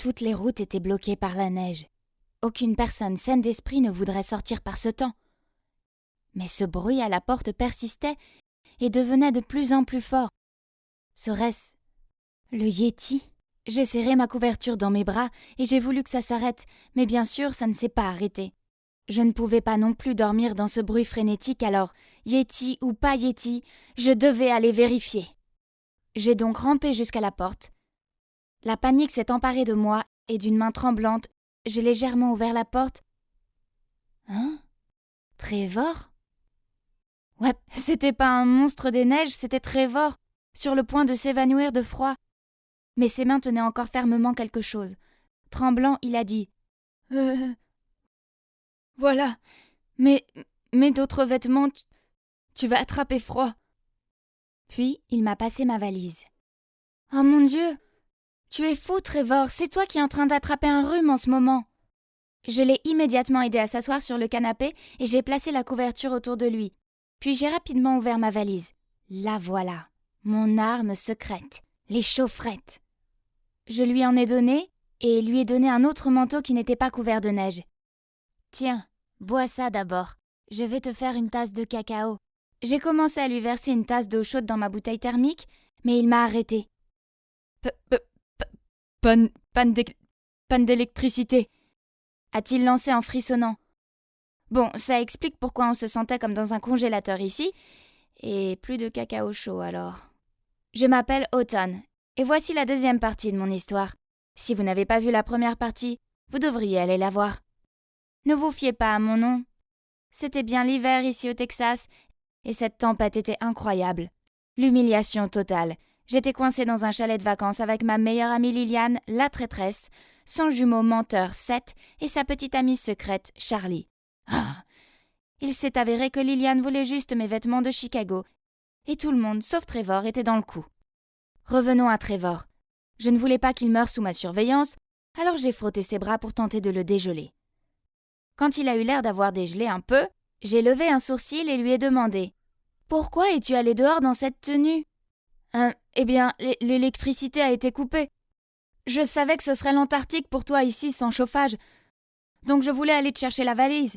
Toutes les routes étaient bloquées par la neige. Aucune personne saine d'esprit ne voudrait sortir par ce temps. Mais ce bruit à la porte persistait et devenait de plus en plus fort. Serait-ce le Yéti? J'ai serré ma couverture dans mes bras et j'ai voulu que ça s'arrête, mais bien sûr, ça ne s'est pas arrêté. Je ne pouvais pas non plus dormir dans ce bruit frénétique, alors, Yéti ou pas Yéti, je devais aller vérifier. J'ai donc rampé jusqu'à la porte. La panique s'est emparée de moi et d'une main tremblante, j'ai légèrement ouvert la porte. Hein? Trevor? Ouais, c'était pas un monstre des neiges, c'était Trevor, sur le point de s'évanouir de froid. Mais ses mains tenaient encore fermement quelque chose. Tremblant, il a dit « Voilà, mais d'autres vêtements, tu vas attraper froid. » Puis, il m'a passé ma valise. « Oh mon Dieu! Tu es fou, Trevor, c'est toi qui es en train d'attraper un rhume en ce moment. » Je l'ai immédiatement aidé à s'asseoir sur le canapé et j'ai placé la couverture autour de lui. Puis j'ai rapidement ouvert ma valise. La voilà, mon arme secrète, les chaufferettes. Je lui en ai donné et lui ai donné un autre manteau qui n'était pas couvert de neige. Tiens, bois ça d'abord. Je vais te faire une tasse de cacao. J'ai commencé à lui verser une tasse d'eau chaude dans ma bouteille thermique, mais il m'a arrêté. Panne d'électricité, a-t-il lancé en frissonnant. Bon, ça explique pourquoi on se sentait comme dans un congélateur ici, et plus de cacao chaud alors. Je m'appelle Autumn, et voici la deuxième partie de mon histoire. Si vous n'avez pas vu la première partie, vous devriez aller la voir. Ne vous fiez pas à mon nom. C'était bien l'hiver ici au Texas, et cette tempête était incroyable. L'humiliation totale. J'étais coincée dans un chalet de vacances avec ma meilleure amie Liliane, la traîtresse, son jumeau menteur Seth et sa petite amie secrète Charlie. Ah. Il s'est avéré que Liliane voulait juste mes vêtements de Chicago, et tout le monde, sauf Trevor, était dans le coup. Revenons à Trevor. Je ne voulais pas qu'il meure sous ma surveillance, alors j'ai frotté ses bras pour tenter de le dégeler. Quand il a eu l'air d'avoir dégelé un peu, j'ai levé un sourcil et lui ai demandé « Pourquoi es-tu allé dehors dans cette tenue ?»« Eh bien, l'électricité a été coupée. Je savais que ce serait l'Antarctique pour toi ici sans chauffage, donc je voulais aller te chercher la valise.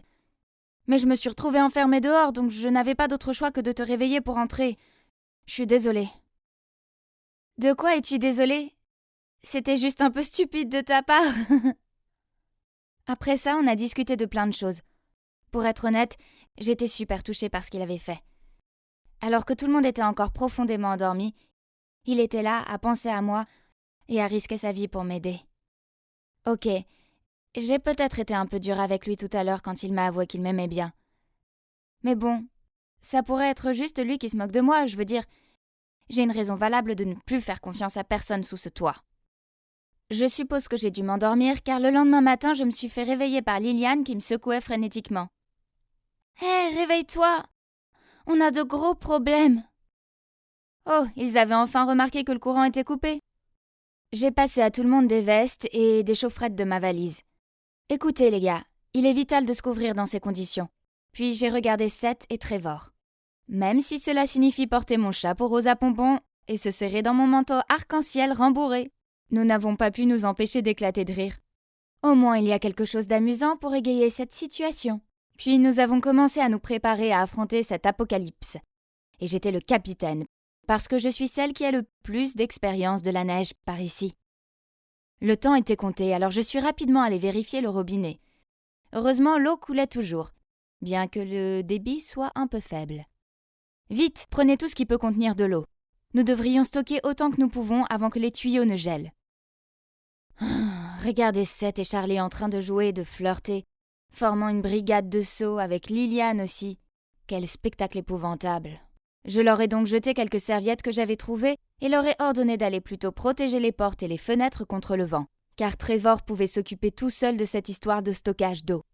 Mais je me suis retrouvée enfermée dehors, donc je n'avais pas d'autre choix que de te réveiller pour entrer. Je suis désolée. » « De quoi es-tu désolée ? C'était juste un peu stupide de ta part. » Après ça, on a discuté de plein de choses. Pour être honnête, j'étais super touchée par ce qu'il avait fait. Alors que tout le monde était encore profondément endormi, il était là à penser à moi et à risquer sa vie pour m'aider. Ok, j'ai peut-être été un peu dure avec lui tout à l'heure quand il m'a avoué qu'il m'aimait bien. Mais bon, ça pourrait être juste lui qui se moque de moi, je veux dire, j'ai une raison valable de ne plus faire confiance à personne sous ce toit. Je suppose que j'ai dû m'endormir car le lendemain matin, je me suis fait réveiller par Liliane qui me secouait frénétiquement. « Hé, réveille-toi! On a de gros problèmes! » Oh, ils avaient enfin remarqué que le courant était coupé. J'ai passé à tout le monde des vestes et des chaufferettes de ma valise. Écoutez les gars, il est vital de se couvrir dans ces conditions. Puis j'ai regardé Seth et Trevor. Même si cela signifie porter mon chapeau rose à pompons et se serrer dans mon manteau arc-en-ciel rembourré, nous n'avons pas pu nous empêcher d'éclater de rire. Au moins il y a quelque chose d'amusant pour égayer cette situation. Puis nous avons commencé à nous préparer à affronter cet apocalypse. Et j'étais le capitaine, parce que je suis celle qui a le plus d'expérience de la neige par ici. Le temps était compté, alors je suis rapidement allée vérifier le robinet. Heureusement, l'eau coulait toujours, bien que le débit soit un peu faible. Vite, prenez tout ce qui peut contenir de l'eau. Nous devrions stocker autant que nous pouvons avant que les tuyaux ne gèlent. Regardez Seth et Charlie en train de jouer et de flirter, formant une brigade de sauts avec Liliane aussi. Quel spectacle épouvantable. Je leur ai donc jeté quelques serviettes que j'avais trouvées et leur ai ordonné d'aller plutôt protéger les portes et les fenêtres contre le vent, car Trevor pouvait s'occuper tout seul de cette histoire de stockage d'eau.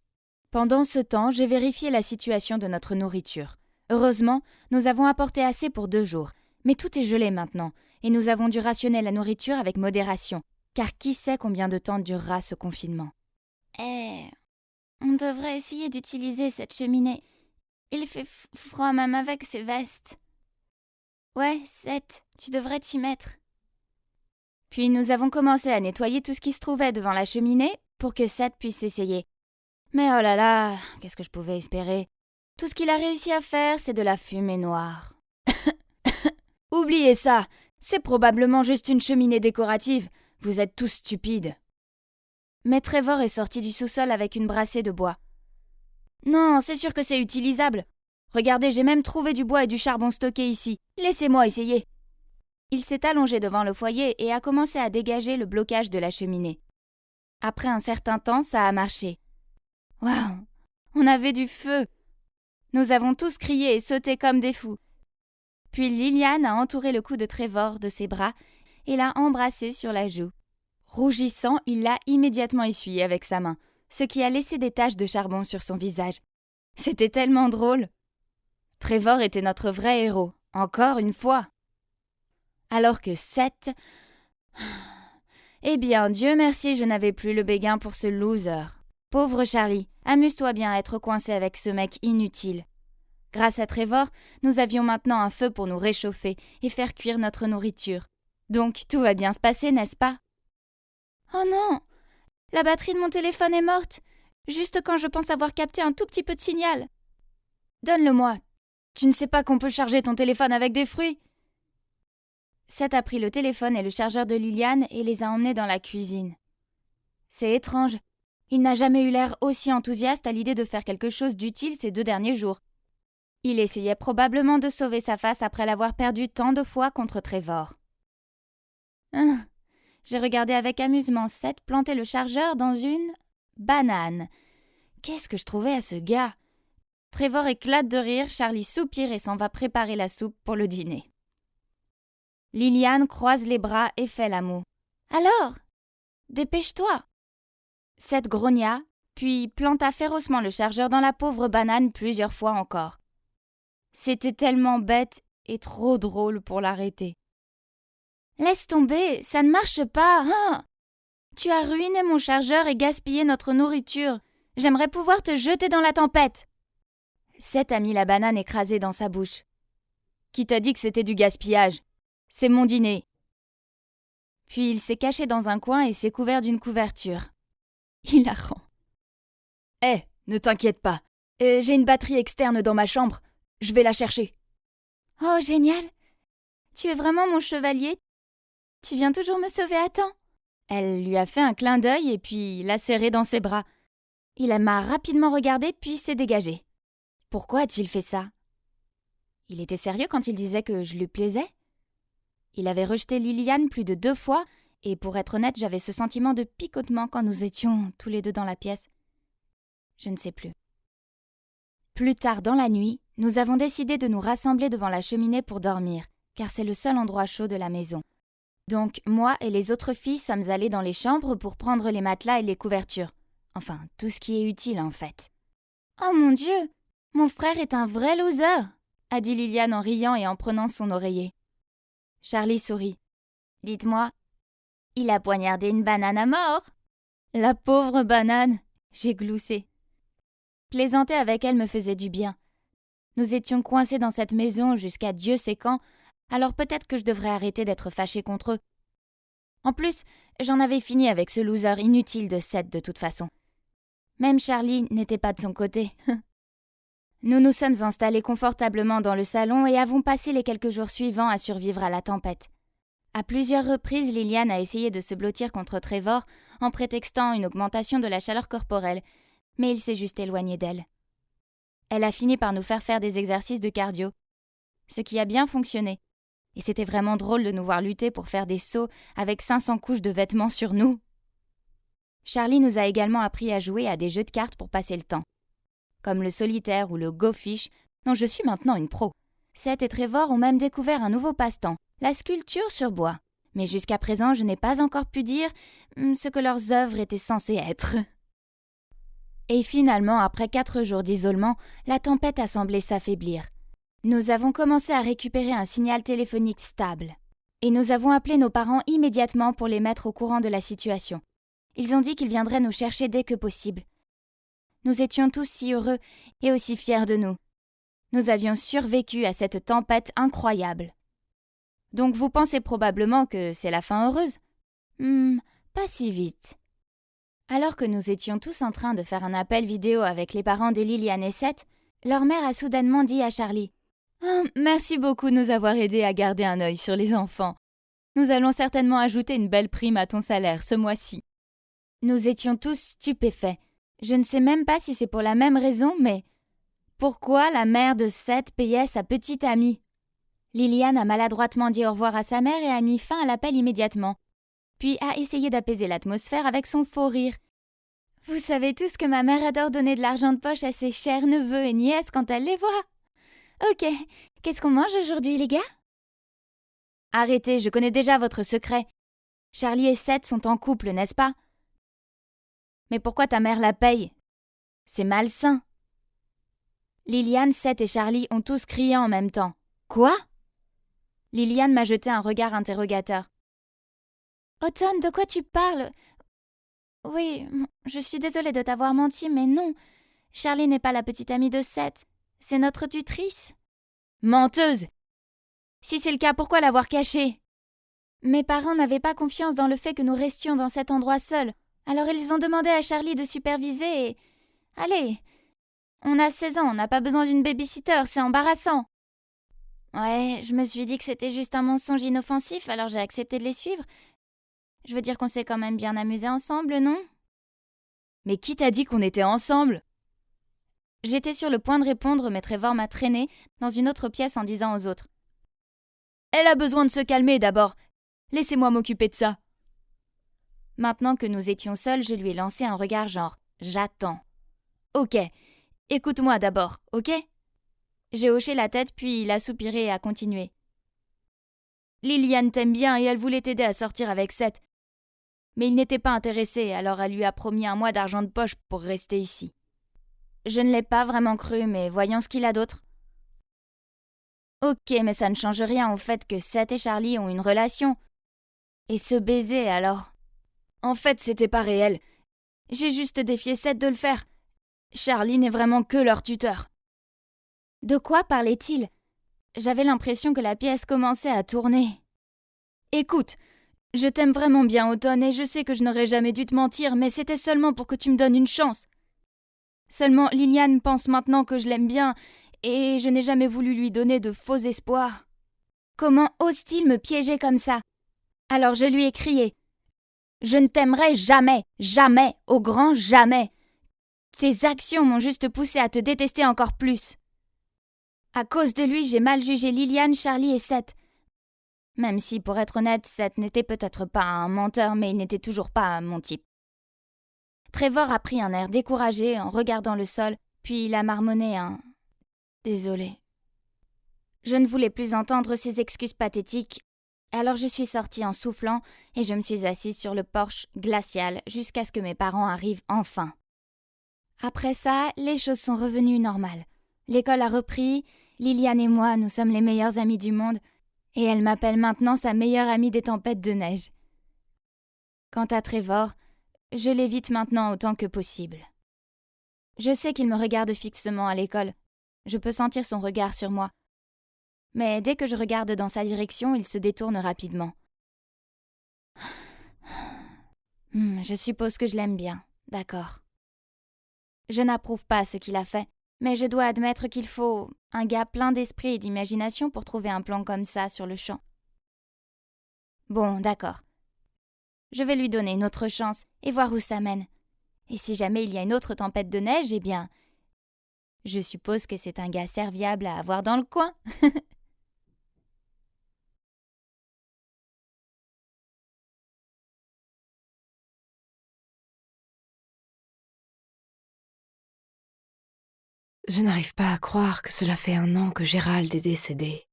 Pendant ce temps, j'ai vérifié la situation de notre nourriture. Heureusement, nous avons apporté assez pour 2 jours, mais tout est gelé maintenant, et nous avons dû rationner la nourriture avec modération, car qui sait combien de temps durera ce confinement. On devrait essayer d'utiliser cette cheminée. Il fait froid même avec ces vestes. Ouais, Seth, tu devrais t'y mettre. Puis nous avons commencé à nettoyer tout ce qui se trouvait devant la cheminée pour que Seth puisse essayer. Mais oh là là, qu'est-ce que je pouvais espérer? Tout ce qu'il a réussi à faire, c'est de la fumée noire. Oubliez ça, c'est probablement juste une cheminée décorative. Vous êtes tous stupides. Mais Trevor est sorti du sous-sol avec une brassée de bois. Non, c'est sûr que c'est utilisable. Regardez, j'ai même trouvé du bois et du charbon stocké ici. Laissez-moi essayer. Il s'est allongé devant le foyer et a commencé à dégager le blocage de la cheminée. Après un certain temps, ça a marché. Waouh, on avait du feu. Nous avons tous crié et sauté comme des fous. Puis Liliane a entouré le cou de Trevor de ses bras et l'a embrassé sur la joue. Rougissant, il l'a immédiatement essuyé avec sa main, ce qui a laissé des taches de charbon sur son visage. C'était tellement drôle. Trevor était notre vrai héros, encore une fois. Alors que Seth... Eh bien, Dieu merci, je n'avais plus le béguin pour ce loser. Pauvre Charlie, amuse-toi bien à être coincé avec ce mec inutile. Grâce à Trevor, nous avions maintenant un feu pour nous réchauffer et faire cuire notre nourriture. Donc tout va bien se passer, n'est-ce pas? Oh non! La batterie de mon téléphone est morte, juste quand je pense avoir capté un tout petit peu de signal. Donne-le-moi. Tu ne sais pas qu'on peut charger ton téléphone avec des fruits? Seth a pris le téléphone et le chargeur de Liliane et les a emmenés dans la cuisine. C'est étrange. Il n'a jamais eu l'air aussi enthousiaste à l'idée de faire quelque chose d'utile ces 2 derniers jours. Il essayait probablement de sauver sa face après l'avoir perdu tant de fois contre Trevor. J'ai regardé avec amusement Seth planter le chargeur dans une banane. Qu'est-ce que je trouvais à ce gars? Trevor éclate de rire, Charlie soupire et s'en va préparer la soupe pour le dîner. Liliane croise les bras et fait la moue. Alors, dépêche-toi. Seth grogna, puis planta férocement le chargeur dans la pauvre banane plusieurs fois encore. C'était tellement bête et trop drôle pour l'arrêter. Laisse tomber, ça ne marche pas, hein? Tu as ruiné mon chargeur et gaspillé notre nourriture. J'aimerais pouvoir te jeter dans la tempête. Seth a mis la banane écrasée dans sa bouche. Qui t'a dit que c'était du gaspillage? C'est mon dîner. Puis il s'est caché dans un coin et s'est couvert d'une couverture. Hilarant. Ne t'inquiète pas. J'ai une batterie externe dans ma chambre. Je vais la chercher. Oh, génial! Tu es vraiment mon chevalier. Tu viens toujours me sauver à temps. Elle lui a fait un clin d'œil et puis l'a serré dans ses bras. Il m'a rapidement regardé puis s'est dégagé. Pourquoi a-t-il fait ça? Il était sérieux quand il disait que je lui plaisais? Il avait rejeté Liliane plus de 2 fois et pour être honnête, j'avais ce sentiment de picotement quand nous étions tous les deux dans la pièce. Je ne sais plus. Plus tard dans la nuit, nous avons décidé de nous rassembler devant la cheminée pour dormir, car c'est le seul endroit chaud de la maison. Donc, moi et les autres filles sommes allées dans les chambres pour prendre les matelas et les couvertures. Enfin, tout ce qui est utile, en fait. « Oh mon Dieu! Mon frère est un vrai loser !» a dit Liliane en riant et en prenant son oreiller. Charlie sourit. « Dites-moi, il a poignardé une banane à mort !» La pauvre banane! J'ai gloussé. Plaisanter avec elle me faisait du bien. Nous étions coincés dans cette maison jusqu'à Dieu sait quand, alors peut-être que je devrais arrêter d'être fâchée contre eux. En plus, j'en avais fini avec ce loser inutile de Seth de toute façon. Même Charlie n'était pas de son côté. Nous nous sommes installés confortablement dans le salon et avons passé les quelques jours suivants à survivre à la tempête. À plusieurs reprises, Liliane a essayé de se blottir contre Trevor en prétextant une augmentation de la chaleur corporelle, mais il s'est juste éloigné d'elle. Elle a fini par nous faire des exercices de cardio, ce qui a bien fonctionné. Et c'était vraiment drôle de nous voir lutter pour faire des sauts avec 500 couches de vêtements sur nous. Charlie nous a également appris à jouer à des jeux de cartes pour passer le temps, comme le solitaire ou le Go Fish, dont je suis maintenant une pro. Seth et Trevor ont même découvert un nouveau passe-temps, la sculpture sur bois. Mais jusqu'à présent, je n'ai pas encore pu dire ce que leurs œuvres étaient censées être. Et finalement, après 4 jours d'isolement, la tempête a semblé s'affaiblir. Nous avons commencé à récupérer un signal téléphonique stable. Et nous avons appelé nos parents immédiatement pour les mettre au courant de la situation. Ils ont dit qu'ils viendraient nous chercher dès que possible. Nous étions tous si heureux et aussi fiers de nous. Nous avions survécu à cette tempête incroyable. Donc vous pensez probablement que c'est la fin heureuse? Pas si vite. Alors que nous étions tous en train de faire un appel vidéo avec les parents de Liliane et Seth, leur mère a soudainement dit à Charlie « Merci beaucoup de nous avoir aidés à garder un œil sur les enfants. Nous allons certainement ajouter une belle prime à ton salaire ce mois-ci. » Nous étions tous stupéfaits. Je ne sais même pas si c'est pour la même raison, mais pourquoi la mère de Seth payait sa petite amie? Liliane a maladroitement dit au revoir à sa mère et a mis fin à l'appel immédiatement, puis a essayé d'apaiser l'atmosphère avec son faux rire. Vous savez tous que ma mère adore donner de l'argent de poche à ses chers neveux et nièces quand elle les voit. Ok, qu'est-ce qu'on mange aujourd'hui, les gars? Arrêtez, je connais déjà votre secret. Charlie et Seth sont en couple, n'est-ce pas? Mais pourquoi ta mère la paye? C'est malsain. Liliane, Seth et Charlie ont tous crié en même temps. Quoi? Liliane m'a jeté un regard interrogateur. Automne, de quoi tu parles? Oui, je suis désolée de t'avoir menti, mais non. Charlie n'est pas la petite amie de Seth. C'est notre tutrice. Menteuse! Si c'est le cas, pourquoi l'avoir cachée? Mes parents n'avaient pas confiance dans le fait que nous restions dans cet endroit seuls. Alors ils ont demandé à Charlie de superviser et... Allez, on a 16 ans, on n'a pas besoin d'une babysitter, c'est embarrassant. Ouais, je me suis dit que c'était juste un mensonge inoffensif, alors j'ai accepté de les suivre. Je veux dire qu'on s'est quand même bien amusés ensemble, non? Mais qui t'a dit qu'on était ensemble? J'étais sur le point de répondre, mais Trevor m'a traîné dans une autre pièce en disant aux autres. Elle a besoin de se calmer d'abord. Laissez-moi m'occuper de ça. Maintenant que nous étions seuls, je lui ai lancé un regard genre « J'attends ». Ok, écoute-moi d'abord, ok? J'ai hoché la tête, puis il a soupiré et a continué. Liliane t'aime bien et elle voulait t'aider à sortir avec Seth. Mais il n'était pas intéressé, alors elle lui a promis un mois d'argent de poche pour rester ici. Je ne l'ai pas vraiment cru, mais voyons ce qu'il a d'autre. Ok, mais ça ne change rien au fait que Seth et Charlie ont une relation. Et se baiser, alors? En fait, c'était pas réel. J'ai juste défié Seth de le faire. Charlie n'est vraiment que leur tuteur. De quoi parlait-il? J'avais l'impression que la pièce commençait à tourner. Écoute, je t'aime vraiment bien, Automne, et je sais que je n'aurais jamais dû te mentir, mais c'était seulement pour que tu me donnes une chance. Seulement, Liliane pense maintenant que je l'aime bien, et je n'ai jamais voulu lui donner de faux espoirs. Comment ose-t-il me piéger comme ça? Alors je lui ai crié. Je ne t'aimerai jamais, jamais, au grand jamais. Tes actions m'ont juste poussé à te détester encore plus. À cause de lui, j'ai mal jugé Liliane, Charlie et Seth. Même si, pour être honnête, Seth n'était peut-être pas un menteur, mais il n'était toujours pas mon type. Trevor a pris un air découragé en regardant le sol, puis il a marmonné un « Désolé ». Je ne voulais plus entendre ces excuses pathétiques, alors je suis sortie en soufflant et je me suis assise sur le porche glacial jusqu'à ce que mes parents arrivent enfin. Après ça, les choses sont revenues normales. L'école a repris, Liliane et moi, nous sommes les meilleurs amis du monde, et elle m'appelle maintenant sa meilleure amie des tempêtes de neige. Quant à Trevor, je l'évite maintenant autant que possible. Je sais qu'il me regarde fixement à l'école. Je peux sentir son regard sur moi. Mais dès que je regarde dans sa direction, il se détourne rapidement. Je suppose que je l'aime bien, d'accord. Je n'approuve pas ce qu'il a fait, mais je dois admettre qu'il faut un gars plein d'esprit et d'imagination pour trouver un plan comme ça sur le champ. Bon, d'accord. Je vais lui donner une autre chance et voir où ça mène. Et si jamais il y a une autre tempête de neige, eh bien, je suppose que c'est un gars serviable à avoir dans le coin. Je n'arrive pas à croire que cela fait 1 an que Gérald est décédé.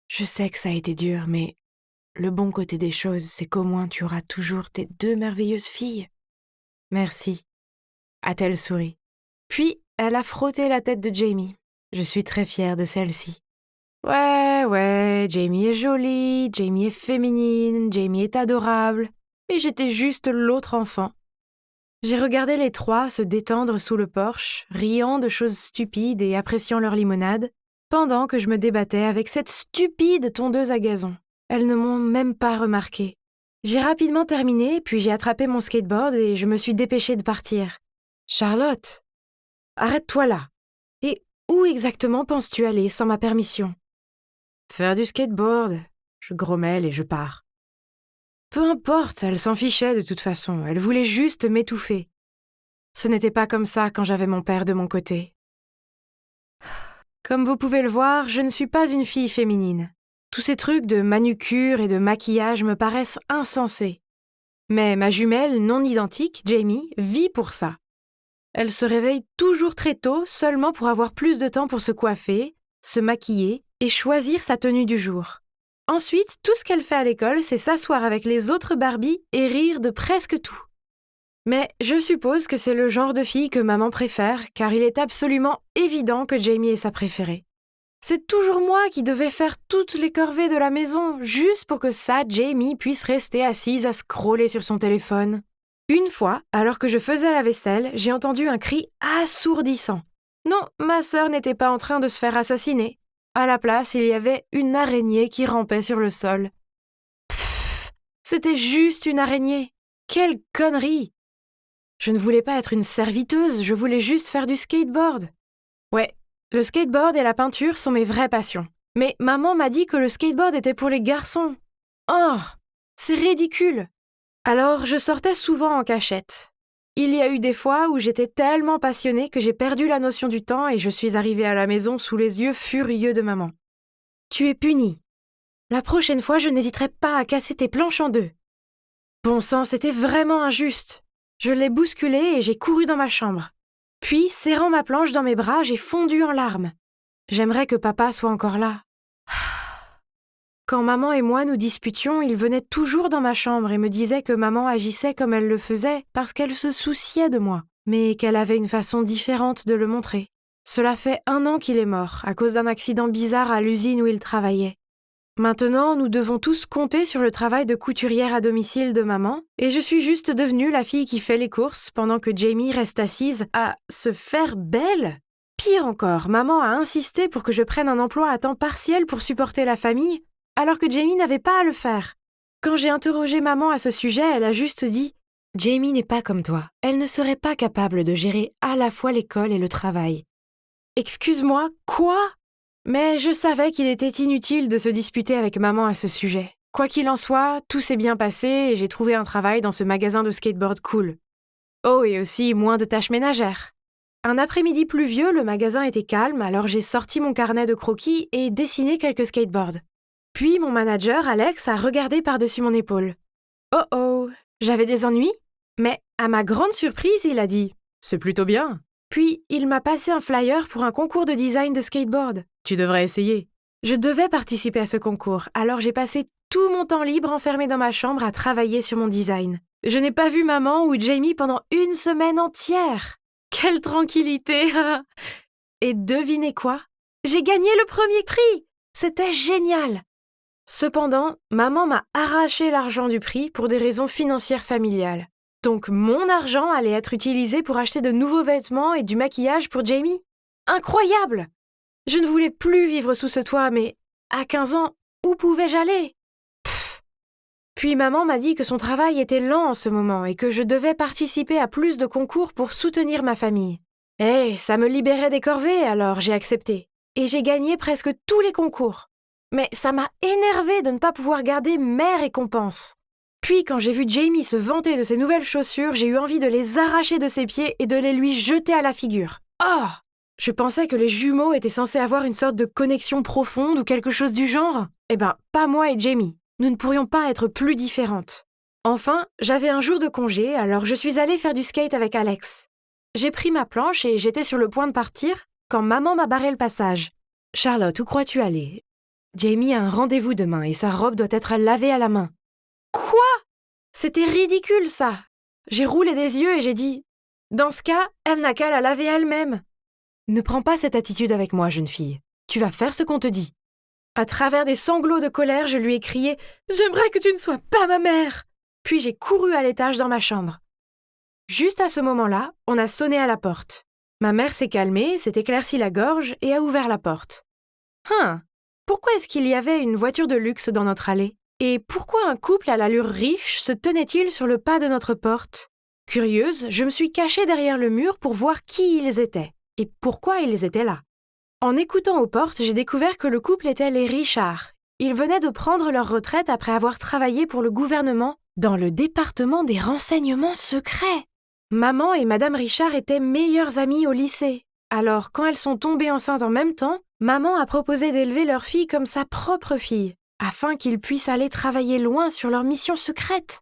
Je sais que ça a été dur, mais le bon côté des choses, c'est qu'au moins tu auras toujours tes 2 merveilleuses filles. Merci, a-t-elle souri. Puis, elle a frotté la tête de Jamie. Je suis très fière de celle-ci. Ouais, Jamie est jolie, Jamie est féminine, Jamie est adorable, mais j'étais juste l'autre enfant. J'ai regardé les 3 se détendre sous le porche, riant de choses stupides et appréciant leur limonade, pendant que je me débattais avec cette stupide tondeuse à gazon. Elles ne m'ont même pas remarqué. J'ai rapidement terminé, puis j'ai attrapé mon skateboard et je me suis dépêchée de partir. Charlotte, arrête-toi là. Et où exactement penses-tu aller sans ma permission? Faire du skateboard, je grommelle et je pars. Peu importe, elle s'en fichait de toute façon, elle voulait juste m'étouffer. Ce n'était pas comme ça quand j'avais mon père de mon côté. Comme vous pouvez le voir, je ne suis pas une fille féminine. Tous ces trucs de manucure et de maquillage me paraissent insensés. Mais ma jumelle non identique, Jamie, vit pour ça. Elle se réveille toujours très tôt seulement pour avoir plus de temps pour se coiffer, se maquiller et choisir sa tenue du jour. Ensuite, tout ce qu'elle fait à l'école, c'est s'asseoir avec les autres Barbies et rire de presque tout. Mais je suppose que c'est le genre de fille que maman préfère, car il est absolument évident que Jamie est sa préférée. C'est toujours moi qui devais faire toutes les corvées de la maison, juste pour que Jamie puisse rester assise à scroller sur son téléphone. Une fois, alors que je faisais la vaisselle, j'ai entendu un cri assourdissant. Non, ma sœur n'était pas en train de se faire assassiner. À la place, il y avait une araignée qui rampait sur le sol. Pfff, c'était juste une araignée. Quelle connerie! Je ne voulais pas être une serviteuse, je voulais juste faire du skateboard. Ouais, le skateboard et la peinture sont mes vraies passions. Mais maman m'a dit que le skateboard était pour les garçons. Oh, c'est ridicule! Alors je sortais souvent en cachette. Il y a eu des fois où j'étais tellement passionnée que j'ai perdu la notion du temps et je suis arrivée à la maison sous les yeux furieux de maman. Tu es punie. La prochaine fois, je n'hésiterai pas à casser tes planches en deux. Bon sang, c'était vraiment injuste. Je l'ai bousculée et j'ai couru dans ma chambre. Puis, serrant ma planche dans mes bras, j'ai fondu en larmes. J'aimerais que papa soit encore là. Quand maman et moi nous disputions, il venait toujours dans ma chambre et me disait que maman agissait comme elle le faisait parce qu'elle se souciait de moi, mais qu'elle avait une façon différente de le montrer. Cela fait 1 an qu'il est mort, à cause d'un accident bizarre à l'usine où il travaillait. Maintenant, nous devons tous compter sur le travail de couturière à domicile de maman, et je suis juste devenue la fille qui fait les courses pendant que Jamie reste assise à se faire belle. Pire encore, maman a insisté pour que je prenne un emploi à temps partiel pour supporter la famille, alors que Jamie n'avait pas à le faire. Quand j'ai interrogé maman à ce sujet, elle a juste dit « Jamie n'est pas comme toi. Elle ne serait pas capable de gérer à la fois l'école et le travail. » Excuse-moi, quoi? Mais je savais qu'il était inutile de se disputer avec maman à ce sujet. Quoi qu'il en soit, tout s'est bien passé et j'ai trouvé un travail dans ce magasin de skateboard cool. Oh, et aussi moins de tâches ménagères. Un après-midi pluvieux, le magasin était calme, alors j'ai sorti mon carnet de croquis et dessiné quelques skateboards. Puis mon manager, Alex, a regardé par-dessus mon épaule. Oh oh, j'avais des ennuis? Mais à ma grande surprise, il a dit « C'est plutôt bien ». Puis il m'a passé un flyer pour un concours de design de skateboard. Tu devrais essayer. Je devais participer à ce concours, alors j'ai passé tout mon temps libre enfermé dans ma chambre à travailler sur mon design. Je n'ai pas vu maman ou Jamie pendant 1 semaine entière. Quelle tranquillité! Et devinez quoi? J'ai gagné le premier prix! C'était génial! Cependant, maman m'a arraché l'argent du prix pour des raisons financières familiales. Donc mon argent allait être utilisé pour acheter de nouveaux vêtements et du maquillage pour Jamie. Incroyable! Je ne voulais plus vivre sous ce toit, mais à 15 ans, où pouvais-je aller? Pfff. Puis maman m'a dit que son travail était lent en ce moment et que je devais participer à plus de concours pour soutenir ma famille. Ça me libérait des corvées, alors j'ai accepté. Et j'ai gagné presque tous les concours. Mais ça m'a énervée de ne pas pouvoir garder mes récompenses. Puis quand j'ai vu Jamie se vanter de ses nouvelles chaussures, j'ai eu envie de les arracher de ses pieds et de les lui jeter à la figure. Oh! Je pensais que les jumeaux étaient censés avoir une sorte de connexion profonde ou quelque chose du genre. Eh ben, pas moi et Jamie. Nous ne pourrions pas être plus différentes. Enfin, j'avais un jour de congé, alors je suis allée faire du skate avec Alex. J'ai pris ma planche et j'étais sur le point de partir quand maman m'a barré le passage. « Charlotte, où crois-tu aller? Jamie a un rendez-vous demain et sa robe doit être lavée à la main. » Quoi? C'était ridicule, ça. J'ai roulé des yeux et j'ai dit « Dans ce cas, elle n'a qu'à la laver elle-même. » Ne prends pas cette attitude avec moi, jeune fille. Tu vas faire ce qu'on te dit. À travers des sanglots de colère, je lui ai crié « J'aimerais que tu ne sois pas ma mère !» Puis j'ai couru à l'étage dans ma chambre. Juste à ce moment-là, on a sonné à la porte. Ma mère s'est calmée, s'est éclaircie la gorge et a ouvert la porte. Pourquoi est-ce qu'il y avait une voiture de luxe dans notre allée? Et pourquoi un couple à l'allure riche se tenait-il sur le pas de notre porte? Curieuse, je me suis cachée derrière le mur pour voir qui ils étaient et pourquoi ils étaient là. En écoutant aux portes, j'ai découvert que le couple était les Richard. Ils venaient de prendre leur retraite après avoir travaillé pour le gouvernement dans le département des renseignements secrets. Maman et Madame Richard étaient meilleures amies au lycée. Alors, quand elles sont tombées enceintes en même temps, maman a proposé d'élever leur fille comme sa propre fille, afin qu'ils puissent aller travailler loin sur leur mission secrète.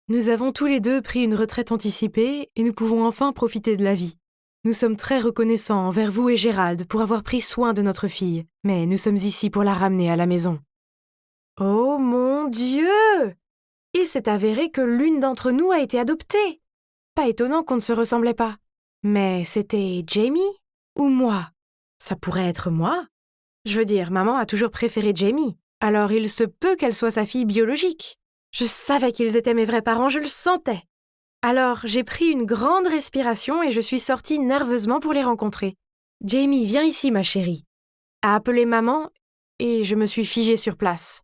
Nous avons tous les deux pris une retraite anticipée et nous pouvons enfin profiter de la vie. Nous sommes très reconnaissants envers vous et Gérald pour avoir pris soin de notre fille, mais nous sommes ici pour la ramener à la maison. Oh mon Dieu! Il s'est avéré que l'une d'entre nous a été adoptée. Pas étonnant qu'on ne se ressemblait pas. Mais c'était Jamie ou moi? Ça pourrait être moi. Je veux dire, maman a toujours préféré Jamie, alors il se peut qu'elle soit sa fille biologique. Je savais qu'ils étaient mes vrais parents, je le sentais. Alors, j'ai pris une grande respiration et je suis sortie nerveusement pour les rencontrer. « Jamie, viens ici, ma chérie », a appelé maman et je me suis figée sur place.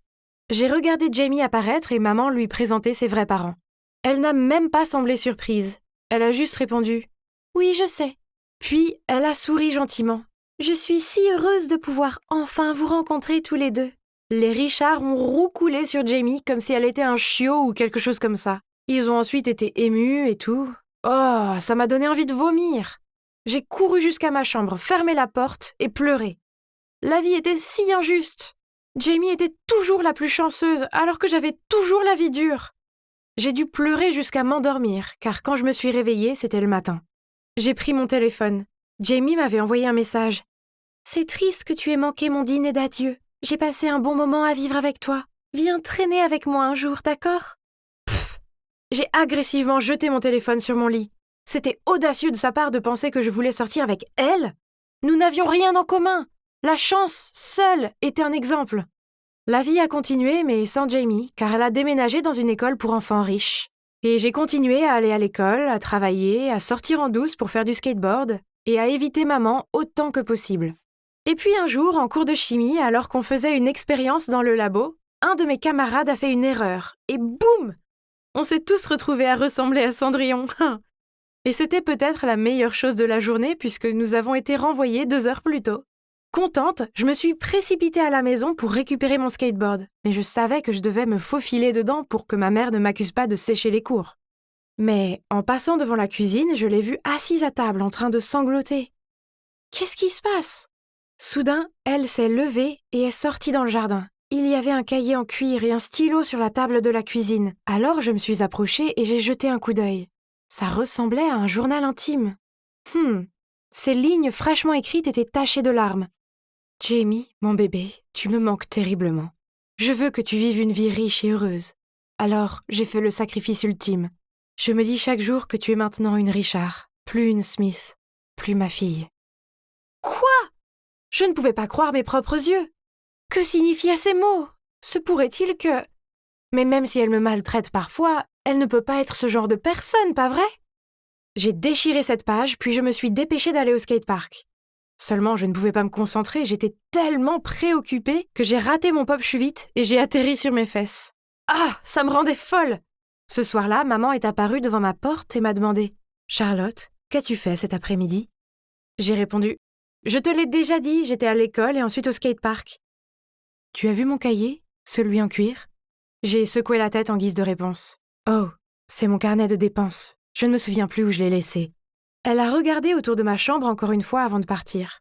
J'ai regardé Jamie apparaître et maman lui présenter ses vrais parents. Elle n'a même pas semblé surprise. Elle a juste répondu « Oui, je sais ». Puis, elle a souri gentiment. « Je suis si heureuse de pouvoir enfin vous rencontrer tous les deux. » Les Richards ont roucoulé sur Jamie comme si elle était un chiot ou quelque chose comme ça. Ils ont ensuite été émus et tout. Oh, ça m'a donné envie de vomir. J'ai couru jusqu'à ma chambre, fermé la porte et pleuré. La vie était si injuste. Jamie était toujours la plus chanceuse, alors que j'avais toujours la vie dure. J'ai dû pleurer jusqu'à m'endormir, car quand je me suis réveillée, c'était le matin. J'ai pris mon téléphone. Jamie m'avait envoyé un message. « C'est triste que tu aies manqué mon dîner d'adieu. J'ai passé un bon moment à vivre avec toi. Viens traîner avec moi un jour, d'accord ?» J'ai agressivement jeté mon téléphone sur mon lit. C'était audacieux de sa part de penser que je voulais sortir avec elle. Nous n'avions rien en commun. La chance, seule, était un exemple. La vie a continué, mais sans Jamie, car elle a déménagé dans une école pour enfants riches. Et j'ai continué à aller à l'école, à travailler, à sortir en douce pour faire du skateboard, et à éviter maman autant que possible. Et puis un jour, en cours de chimie, alors qu'on faisait une expérience dans le labo, un de mes camarades a fait une erreur, et boum! On s'est tous retrouvés à ressembler à Cendrillon. Et c'était peut-être la meilleure chose de la journée puisque nous avons été renvoyés 2 heures plus tôt. Contente, je me suis précipitée à la maison pour récupérer mon skateboard, mais je savais que je devais me faufiler dedans pour que ma mère ne m'accuse pas de sécher les cours. Mais en passant devant la cuisine, je l'ai vue assise à table en train de sangloter. Qu'est-ce qui se passe? Soudain, elle s'est levée et est sortie dans le jardin. Il y avait un cahier en cuir et un stylo sur la table de la cuisine. Alors je me suis approchée et j'ai jeté un coup d'œil. Ça ressemblait à un journal intime. Ces lignes fraîchement écrites étaient tachées de larmes. « Jamie, mon bébé, tu me manques terriblement. Je veux que tu vives une vie riche et heureuse. Alors, j'ai fait le sacrifice ultime. Je me dis chaque jour que tu es maintenant une Richard, plus une Smith, plus ma fille. » Quoi? Je ne pouvais pas croire mes propres yeux. Que signifiaient ces mots? Se pourrait-il que... Mais même si elle me maltraite parfois, elle ne peut pas être ce genre de personne, pas vrai? J'ai déchiré cette page, puis je me suis dépêchée d'aller au skatepark. Seulement, je ne pouvais pas me concentrer, j'étais tellement préoccupée que j'ai raté mon pop chute et j'ai atterri sur mes fesses. Ah, ça me rendait folle! Ce soir-là, maman est apparue devant ma porte et m'a demandé « Charlotte, qu'as-tu fait cet après-midi ?» J'ai répondu « Je te l'ai déjà dit, j'étais à l'école et ensuite au skatepark. » « Tu as vu mon cahier, celui en cuir ?» J'ai secoué la tête en guise de réponse. « Oh, c'est mon carnet de dépenses. Je ne me souviens plus où je l'ai laissé. » Elle a regardé autour de ma chambre encore une fois avant de partir.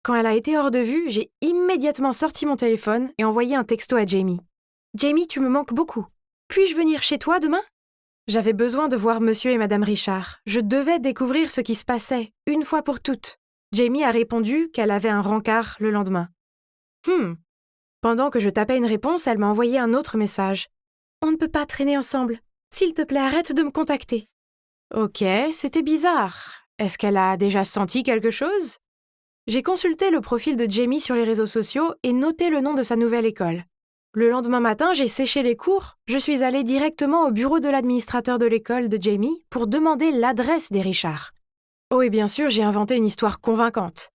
Quand elle a été hors de vue, j'ai immédiatement sorti mon téléphone et envoyé un texto à Jamie. « Jamie, tu me manques beaucoup. Puis-je venir chez toi demain ?» J'avais besoin de voir monsieur et madame Richard. Je devais découvrir ce qui se passait, une fois pour toutes. Jamie a répondu qu'elle avait un rencard le lendemain. Pendant que je tapais une réponse, elle m'a envoyé un autre message. « On ne peut pas traîner ensemble. S'il te plaît, arrête de me contacter. » Ok, c'était bizarre. Est-ce qu'elle a déjà senti quelque chose? J'ai consulté le profil de Jamie sur les réseaux sociaux et noté le nom de sa nouvelle école. Le lendemain matin, j'ai séché les cours. Je suis allée directement au bureau de l'administrateur de l'école de Jamie pour demander l'adresse des Richards. Oh, et bien sûr, j'ai inventé une histoire convaincante.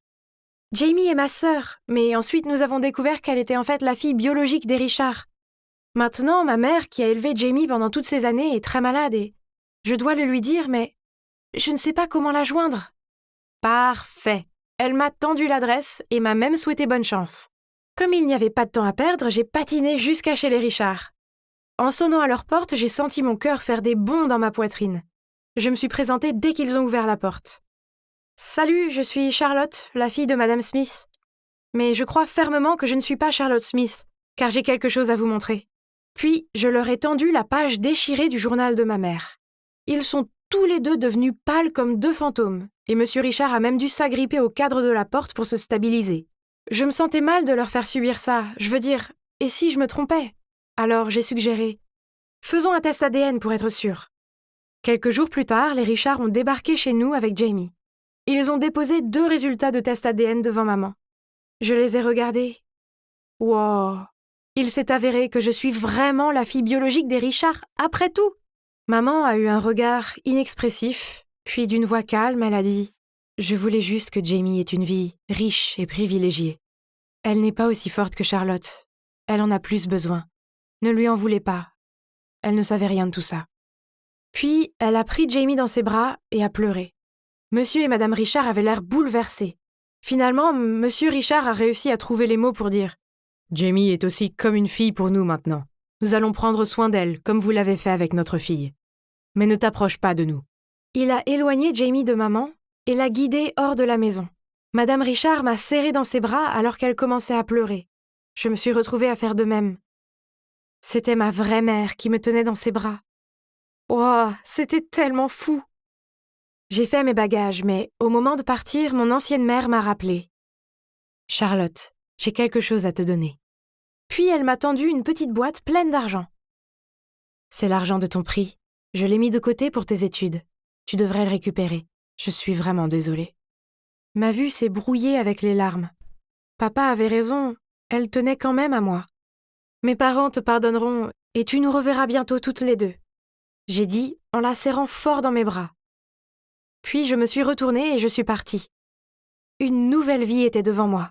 Jamie est ma sœur, mais ensuite nous avons découvert qu'elle était en fait la fille biologique des Richards. Maintenant, ma mère, qui a élevé Jamie pendant toutes ces années, est très malade et je dois le lui dire, mais je ne sais pas comment la joindre. Parfait. Elle m'a tendu l'adresse et m'a même souhaité bonne chance. Comme il n'y avait pas de temps à perdre, j'ai patiné jusqu'à chez les Richard. En sonnant à leur porte, j'ai senti mon cœur faire des bonds dans ma poitrine. Je me suis présentée dès qu'ils ont ouvert la porte. « Salut, je suis Charlotte, la fille de Madame Smith. Mais je crois fermement que je ne suis pas Charlotte Smith, car j'ai quelque chose à vous montrer. » Puis, je leur ai tendu la page déchirée du journal de ma mère. Ils sont tous les deux devenus pâles comme deux fantômes, et M. Richard a même dû s'agripper au cadre de la porte pour se stabiliser. Je me sentais mal de leur faire subir ça, je veux dire, et si je me trompais? Alors j'ai suggéré « Faisons un test ADN pour être sûrs. » Quelques jours plus tard, les Richards ont débarqué chez nous avec Jamie. Ils ont déposé 2 résultats de test ADN devant maman. Je les ai regardés. Wow! Il s'est avéré que je suis vraiment la fille biologique des Richards, après tout! Maman a eu un regard inexpressif, puis d'une voix calme, elle a dit « Je voulais juste que Jamie ait une vie riche et privilégiée. Elle n'est pas aussi forte que Charlotte. Elle en a plus besoin. Ne lui en voulez pas. Elle ne savait rien de tout ça. » Puis, elle a pris Jamie dans ses bras et a pleuré. Monsieur et Madame Richard avaient l'air bouleversés. Finalement, Monsieur Richard a réussi à trouver les mots pour dire « Jamie est aussi comme une fille pour nous maintenant. Nous allons prendre soin d'elle, comme vous l'avez fait avec notre fille. Mais ne t'approche pas de nous. » Il a éloigné Jamie de maman et l'a guidée hors de la maison. Madame Richard m'a serrée dans ses bras alors qu'elle commençait à pleurer. Je me suis retrouvée à faire de même. C'était ma vraie mère qui me tenait dans ses bras. Wow, c'était tellement fou! J'ai fait mes bagages, mais au moment de partir, mon ancienne mère m'a rappelé. « Charlotte, j'ai quelque chose à te donner. » Puis elle m'a tendu une petite boîte pleine d'argent. « C'est l'argent de ton prix. Je l'ai mis de côté pour tes études. Tu devrais le récupérer. Je suis vraiment désolée. » Ma vue s'est brouillée avec les larmes. Papa avait raison, elle tenait quand même à moi. Mes parents te pardonneront et tu nous reverras bientôt toutes les deux. J'ai dit en la serrant fort dans mes bras. Puis je me suis retournée et je suis partie. Une nouvelle vie était devant moi.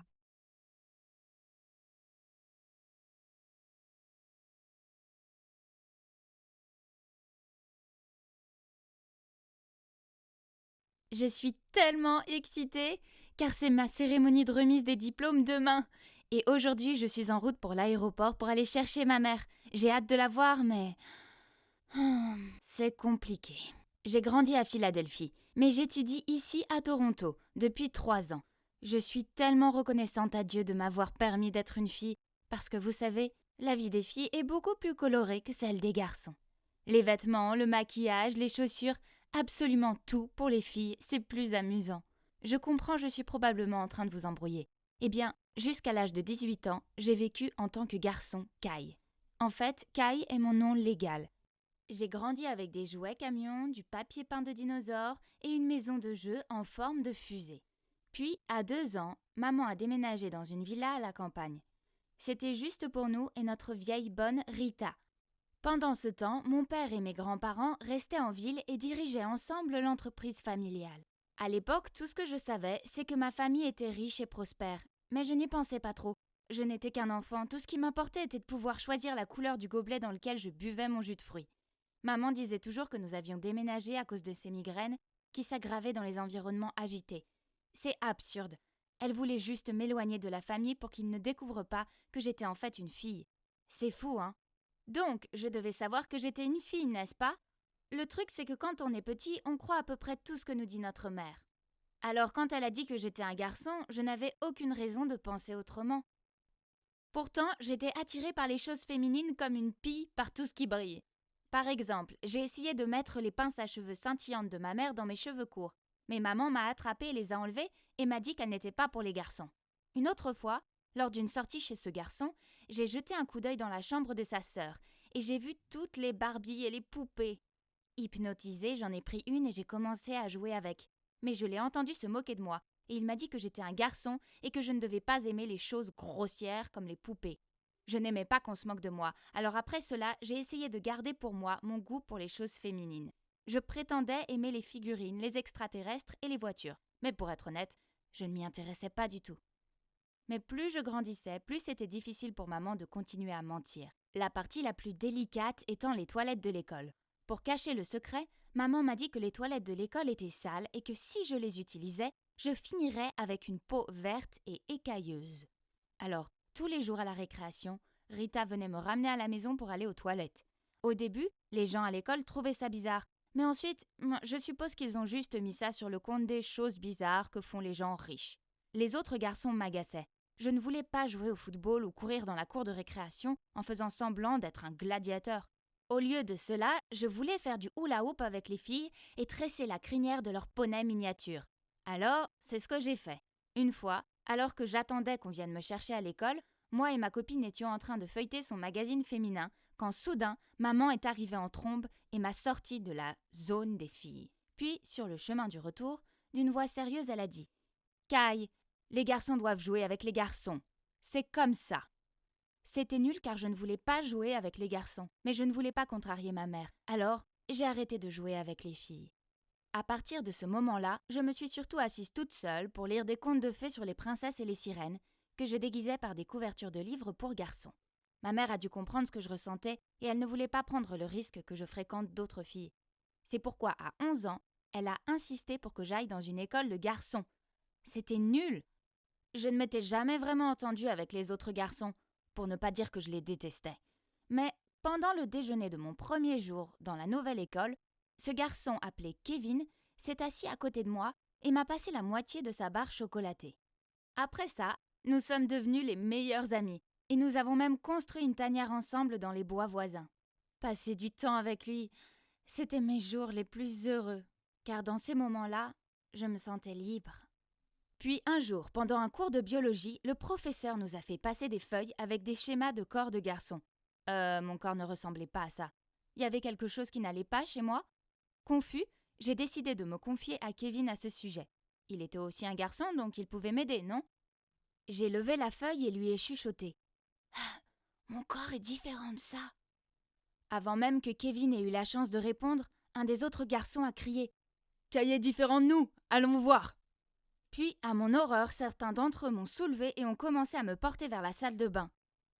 Je suis tellement excitée, car c'est ma cérémonie de remise des diplômes demain. Et aujourd'hui, je suis en route pour l'aéroport pour aller chercher ma mère. J'ai hâte de la voir, mais c'est compliqué. J'ai grandi à Philadelphie, mais j'étudie ici à Toronto depuis 3 ans. Je suis tellement reconnaissante à Dieu de m'avoir permis d'être une fille, parce que vous savez, la vie des filles est beaucoup plus colorée que celle des garçons. Les vêtements, le maquillage, les chaussures, absolument tout pour les filles, c'est plus amusant. Je comprends, je suis probablement en train de vous embrouiller. Eh bien, jusqu'à l'âge de 18 ans, j'ai vécu en tant que garçon Kai. En fait, Kai est mon nom légal. J'ai grandi avec des jouets camions, du papier peint de dinosaures et une maison de jeu en forme de fusée. Puis, à 2 ans, maman a déménagé dans une villa à la campagne. C'était juste pour nous et notre vieille bonne Rita. Pendant ce temps, mon père et mes grands-parents restaient en ville et dirigeaient ensemble l'entreprise familiale. À l'époque, tout ce que je savais, c'est que ma famille était riche et prospère. Mais je n'y pensais pas trop. Je n'étais qu'un enfant, tout ce qui m'importait était de pouvoir choisir la couleur du gobelet dans lequel je buvais mon jus de fruits. Maman disait toujours que nous avions déménagé à cause de ses migraines qui s'aggravaient dans les environnements agités. C'est absurde. Elle voulait juste m'éloigner de la famille pour qu'ils ne découvrent pas que j'étais en fait une fille. C'est fou, hein? Donc, je devais savoir que j'étais une fille, n'est-ce pas? Le truc, c'est que quand on est petit, on croit à peu près tout ce que nous dit notre mère. Alors, quand elle a dit que j'étais un garçon, je n'avais aucune raison de penser autrement. Pourtant, j'étais attirée par les choses féminines comme une pie par tout ce qui brille. Par exemple, j'ai essayé de mettre les pinces à cheveux scintillantes de ma mère dans mes cheveux courts, mais maman m'a attrapée et les a enlevés et m'a dit qu'elles n'étaient pas pour les garçons. Une autre fois, lors d'une sortie chez ce garçon, j'ai jeté un coup d'œil dans la chambre de sa sœur et j'ai vu toutes les Barbies et les poupées. Hypnotisée, j'en ai pris une et j'ai commencé à jouer avec. Mais je l'ai entendu se moquer de moi et il m'a dit que j'étais un garçon et que je ne devais pas aimer les choses grossières comme les poupées. Je n'aimais pas qu'on se moque de moi, alors après cela, j'ai essayé de garder pour moi mon goût pour les choses féminines. Je prétendais aimer les figurines, les extraterrestres et les voitures, mais pour être honnête, je ne m'y intéressais pas du tout. Mais plus je grandissais, plus c'était difficile pour maman de continuer à mentir. La partie la plus délicate étant les toilettes de l'école. Pour cacher le secret, maman m'a dit que les toilettes de l'école étaient sales et que si je les utilisais, je finirais avec une peau verte et écailleuse. Alors, tous les jours à la récréation, Rita venait me ramener à la maison pour aller aux toilettes. Au début, les gens à l'école trouvaient ça bizarre, mais ensuite, je suppose qu'ils ont juste mis ça sur le compte des choses bizarres que font les gens riches. Les autres garçons m'agaçaient. Je ne voulais pas jouer au football ou courir dans la cour de récréation en faisant semblant d'être un gladiateur. Au lieu de cela, je voulais faire du hula-hoop avec les filles et tresser la crinière de leur poney miniature. Alors, c'est ce que j'ai fait. Une fois, alors que j'attendais qu'on vienne me chercher à l'école, moi et ma copine étions en train de feuilleter son magazine féminin quand soudain, maman est arrivée en trombe et m'a sortie de la zone des filles. Puis, sur le chemin du retour, d'une voix sérieuse, elle a dit « Kai, les garçons doivent jouer avec les garçons. C'est comme ça. » C'était nul car je ne voulais pas jouer avec les garçons, mais je ne voulais pas contrarier ma mère. Alors, j'ai arrêté de jouer avec les filles. À partir de ce moment-là, je me suis surtout assise toute seule pour lire des contes de fées sur les princesses et les sirènes, que je déguisais par des couvertures de livres pour garçons. Ma mère a dû comprendre ce que je ressentais et elle ne voulait pas prendre le risque que je fréquente d'autres filles. C'est pourquoi, à 11 ans, elle a insisté pour que j'aille dans une école de garçons. C'était nul. Je ne m'étais jamais vraiment entendue avec les autres garçons, pour ne pas dire que je les détestais. Mais pendant le déjeuner de mon premier jour dans la nouvelle école, ce garçon appelé Kevin s'est assis à côté de moi et m'a passé la moitié de sa barre chocolatée. Après ça, nous sommes devenus les meilleurs amis et nous avons même construit une tanière ensemble dans les bois voisins. Passer du temps avec lui, c'était mes jours les plus heureux, car dans ces moments-là, je me sentais libre. Puis un jour, pendant un cours de biologie, le professeur nous a fait passer des feuilles avec des schémas de corps de garçons. Mon corps ne ressemblait pas à ça. Il y avait quelque chose qui n'allait pas chez moi. Confus, j'ai décidé de me confier à Kevin à ce sujet. Il était aussi un garçon, donc il pouvait m'aider, non ? J'ai levé la feuille et lui ai chuchoté. Ah, mon corps est différent de ça. Avant même que Kevin ait eu la chance de répondre, un des autres garçons a crié « Kai est différent de nous, allons voir !» Puis, à mon horreur, certains d'entre eux m'ont soulevé et ont commencé à me porter vers la salle de bain.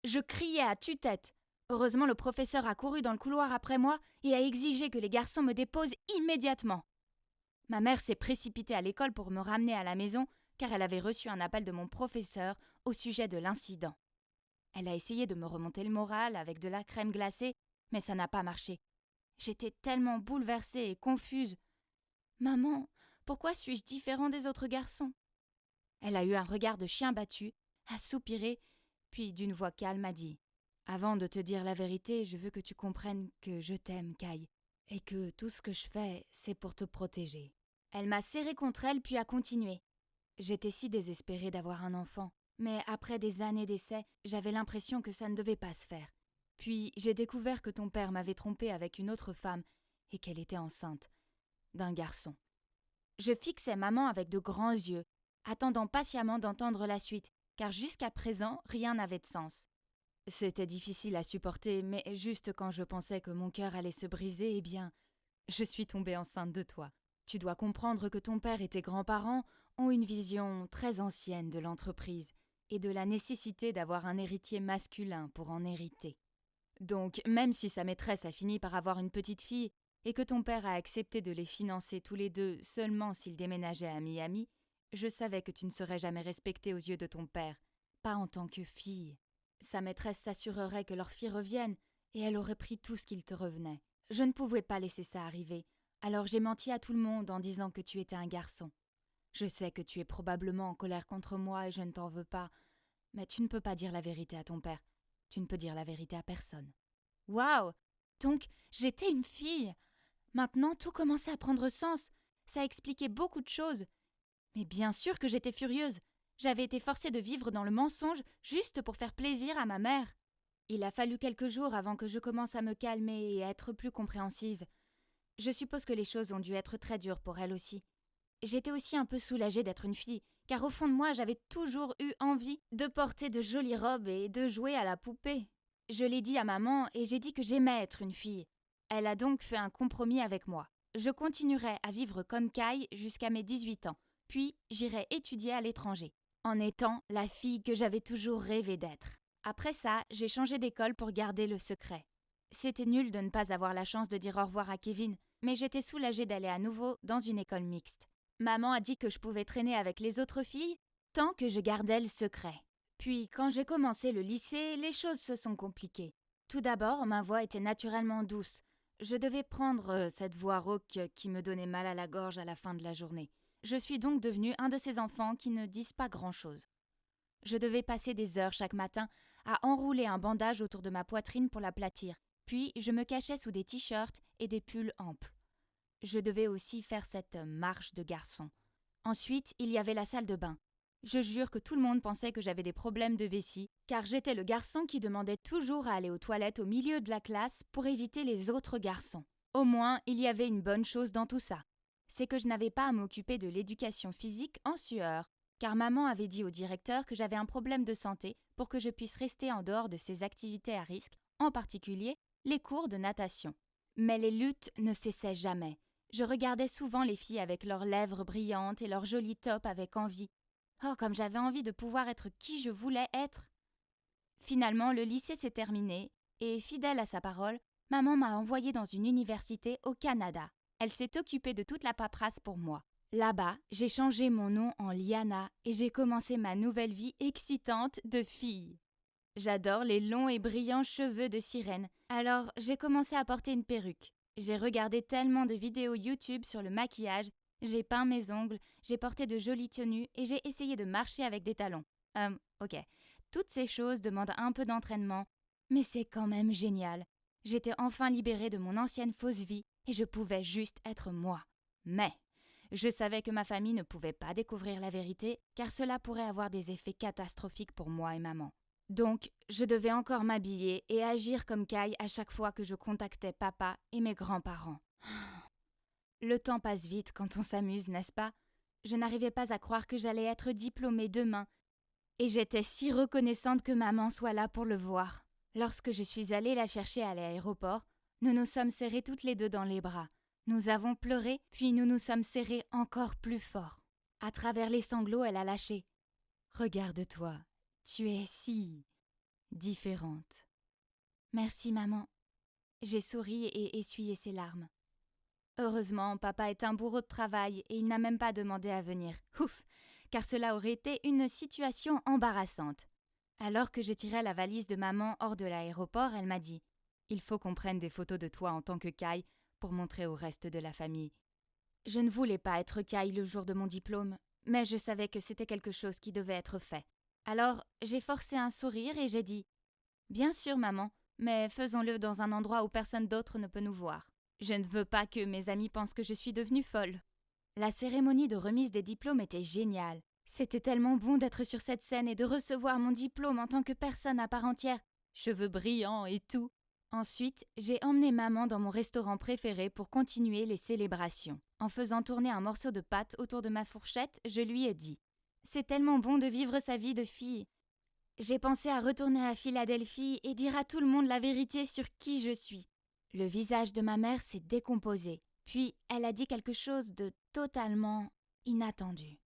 Je criais à tue-tête. Heureusement, le professeur a couru dans le couloir après moi et a exigé que les garçons me déposent immédiatement. Ma mère s'est précipitée à l'école pour me ramener à la maison car elle avait reçu un appel de mon professeur au sujet de l'incident. Elle a essayé de me remonter le moral avec de la crème glacée, mais ça n'a pas marché. J'étais tellement bouleversée et confuse. « Maman, pourquoi suis-je différent des autres garçons ?» Elle a eu un regard de chien battu, a soupiré, puis d'une voix calme a dit « Avant de te dire la vérité, je veux que tu comprennes que je t'aime, Kai, et que tout ce que je fais, c'est pour te protéger. » Elle m'a serré contre elle puis a continué. J'étais si désespérée d'avoir un enfant, mais après des années d'essais, j'avais l'impression que ça ne devait pas se faire. Puis j'ai découvert que ton père m'avait trompée avec une autre femme et qu'elle était enceinte d'un garçon. Je fixais maman avec de grands yeux, attendant patiemment d'entendre la suite, car jusqu'à présent, rien n'avait de sens. C'était difficile à supporter, mais juste quand je pensais que mon cœur allait se briser, eh bien, je suis tombée enceinte de toi. Tu dois comprendre que ton père et tes grands-parents ont une vision très ancienne de l'entreprise et de la nécessité d'avoir un héritier masculin pour en hériter. Donc, même si sa maîtresse a fini par avoir une petite fille et que ton père a accepté de les financer tous les deux seulement s'ils déménageaient à Miami, je savais que tu ne serais jamais respectée aux yeux de ton père, pas en tant que fille. Sa maîtresse s'assurerait que leur fille revienne et elle aurait pris tout ce qu'il te revenait. Je ne pouvais pas laisser ça arriver, alors j'ai menti à tout le monde en disant que tu étais un garçon. Je sais que tu es probablement en colère contre moi et je ne t'en veux pas, mais tu ne peux pas dire la vérité à ton père. Tu ne peux dire la vérité à personne. Waouh! Donc, j'étais une fille! Maintenant, tout commençait à prendre sens. Ça expliquait beaucoup de choses. Mais bien sûr que j'étais furieuse. J'avais été forcée de vivre dans le mensonge juste pour faire plaisir à ma mère. Il a fallu quelques jours avant que je commence à me calmer et à être plus compréhensive. Je suppose que les choses ont dû être très dures pour elle aussi. J'étais aussi un peu soulagée d'être une fille, car au fond de moi, j'avais toujours eu envie de porter de jolies robes et de jouer à la poupée. Je l'ai dit à maman et j'ai dit que j'aimais être une fille. Elle a donc fait un compromis avec moi. Je continuerai à vivre comme Kai jusqu'à mes 18 ans, puis j'irai étudier à l'étranger, en étant la fille que j'avais toujours rêvé d'être. Après ça, j'ai changé d'école pour garder le secret. C'était nul de ne pas avoir la chance de dire au revoir à Kevin, mais j'étais soulagée d'aller à nouveau dans une école mixte. Maman a dit que je pouvais traîner avec les autres filles tant que je gardais le secret. Puis, quand j'ai commencé le lycée, les choses se sont compliquées. Tout d'abord, ma voix était naturellement douce. Je devais prendre cette voix rauque qui me donnait mal à la gorge à la fin de la journée. Je suis donc devenue un de ces enfants qui ne disent pas grand-chose. Je devais passer des heures chaque matin à enrouler un bandage autour de ma poitrine pour l'aplatir. Puis, je me cachais sous des t-shirts et des pulls amples. Je devais aussi faire cette marche de garçon. Ensuite, il y avait la salle de bain. Je jure que tout le monde pensait que j'avais des problèmes de vessie, car j'étais le garçon qui demandait toujours à aller aux toilettes au milieu de la classe pour éviter les autres garçons. Au moins, il y avait une bonne chose dans tout ça. C'est que je n'avais pas à m'occuper de l'éducation physique en sueur, car maman avait dit au directeur que j'avais un problème de santé pour que je puisse rester en dehors de ces activités à risque, en particulier les cours de natation. Mais les luttes ne cessaient jamais. Je regardais souvent les filles avec leurs lèvres brillantes et leurs jolis tops avec envie. Oh, comme j'avais envie de pouvoir être qui je voulais être! Finalement, le lycée s'est terminé et, fidèle à sa parole, maman m'a envoyée dans une université au Canada. Elle s'est occupée de toute la paperasse pour moi. Là-bas, j'ai changé mon nom en Liana et j'ai commencé ma nouvelle vie excitante de fille. J'adore les longs et brillants cheveux de sirène, alors j'ai commencé à porter une perruque. J'ai regardé tellement de vidéos YouTube sur le maquillage, j'ai peint mes ongles, j'ai porté de jolies tenues et j'ai essayé de marcher avec des talons. Ok. Toutes ces choses demandent un peu d'entraînement, mais c'est quand même génial. J'étais enfin libérée de mon ancienne fausse vie et je pouvais juste être moi. Mais je savais que ma famille ne pouvait pas découvrir la vérité, car cela pourrait avoir des effets catastrophiques pour moi et maman. Donc, je devais encore m'habiller et agir comme Kai à chaque fois que je contactais papa et mes grands-parents. Le temps passe vite quand on s'amuse, n'est-ce pas? Je n'arrivais pas à croire que j'allais être diplômée demain, et j'étais si reconnaissante que maman soit là pour le voir. Lorsque je suis allée la chercher à l'aéroport, nous nous sommes serrés toutes les deux dans les bras. Nous avons pleuré, puis nous nous sommes serrés encore plus fort. À travers les sanglots, elle a lâché. « Regarde-toi, tu es si différente. » Merci, maman. J'ai souri et essuyé ses larmes. Heureusement, papa est un bourreau de travail et il n'a même pas demandé à venir. Ouf, car cela aurait été une situation embarrassante. Alors que je tirais la valise de maman hors de l'aéroport, elle m'a dit « Il faut qu'on prenne des photos de toi en tant que Kai pour montrer au reste de la famille. » Je ne voulais pas être Kai le jour de mon diplôme, mais je savais que c'était quelque chose qui devait être fait. Alors, j'ai forcé un sourire et j'ai dit « Bien sûr, maman, mais faisons-le dans un endroit où personne d'autre ne peut nous voir. Je ne veux pas que mes amis pensent que je suis devenue folle. » La cérémonie de remise des diplômes était géniale. C'était tellement bon d'être sur cette scène et de recevoir mon diplôme en tant que personne à part entière, cheveux brillants et tout. Ensuite, j'ai emmené maman dans mon restaurant préféré pour continuer les célébrations. En faisant tourner un morceau de pâte autour de ma fourchette, je lui ai dit « C'est tellement bon de vivre sa vie de fille. » J'ai pensé à retourner à Philadelphie et dire à tout le monde la vérité sur qui je suis. Le visage de ma mère s'est décomposé, puis elle a dit quelque chose de totalement inattendu.